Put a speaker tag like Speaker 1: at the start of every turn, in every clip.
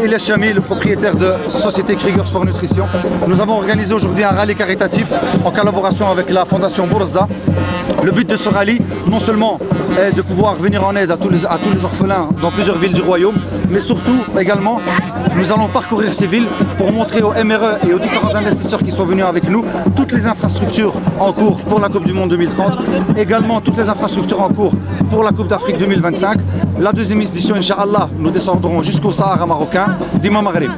Speaker 1: Elias Chami, le propriétaire de Société Krieger Sport Nutrition. Nous avons organisé aujourd'hui un rallye caritatif en collaboration avec la Fondation Borza. Le but de ce rallye, non seulement est de pouvoir venir en aide à tous les orphelins dans plusieurs villes du royaume, mais surtout également, nous allons parcourir ces villes pour montrer aux MRE et aux différents investisseurs qui sont venus avec nous toutes les infrastructures en cours pour la Coupe du Monde 2030, également toutes les infrastructures en cours pour la Coupe d'Afrique 2025. La deuxième édition, Inch'Allah, nous descendrons jusqu'au Sahara marocain, Dima Maghreb.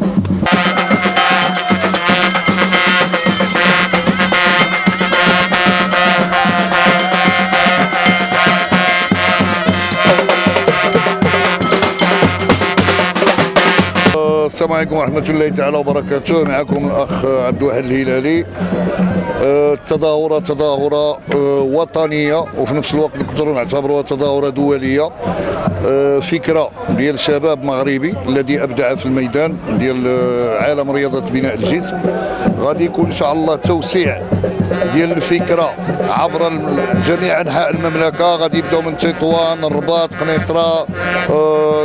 Speaker 2: السلام عليكم ورحمة الله تعالى وبركاته. معكم الأخ عبد الواحد الهلالي. تظاهرة وطنية وفي نفس الوقت نقدروا نعتبروها تظاهرة دولية. فكرة ديال شباب مغربي الذي أبدع في الميدان ديال عالم رياضة بناء الجسم. غادي يكون إن شاء الله توسيع ديال الفكرة عبر جميع أنحاء المملكة. غادي يبداو من تطوان، الرباط، قنيطرة،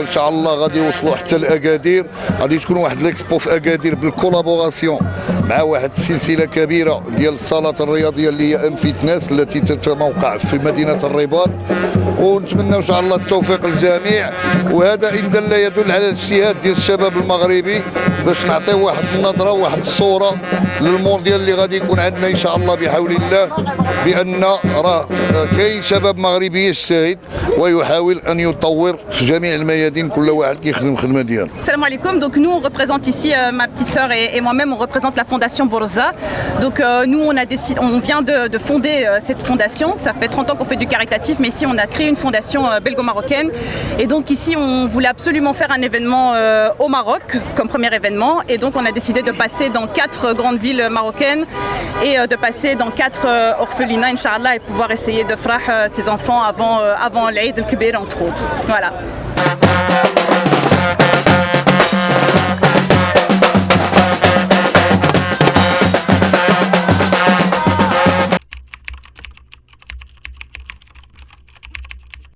Speaker 2: إن شاء الله غادي يوصلوا حتى لأكادير. غادي تكون واحد ليكسبو في أكادير بالكولابوراسيون مع واحد السلسلة كبيرة ديال الصالات الرياضية اللي هي فيتنس التي تتموقع في مدينة الرباط. ونتمنى إن شاء الله التوفيق للجميع، وهذا إن دل يدل على الاجتهاد ديال الشباب المغربي باش نعطيو واحد النظرة وواحد الصورة للمونديال اللي غادي يكون عندنا إن شاء الله بحول الله، بأن راه كاين شباب مغربي يجتهد ويحاول أن يطور في جميع الميادين، كل واحد كيخدم الخدمة ديالو.
Speaker 3: Salam alaikum. Donc nous on représente ici ma petite sœur et moi-même on représente la fondation Borza. Donc nous on vient de fonder cette fondation. Ça fait 30 ans qu'on fait du caritatif, mais ici on a créé une fondation belgo-marocaine. Et donc ici on voulait absolument faire un événement au Maroc comme premier événement. Et donc on a décidé de passer dans 4 grandes villes marocaines et de passer dans 4 orphelinats, Inch'Allah, et pouvoir essayer de frah ces enfants avant l'Eid el-Kibir entre autres. Voilà.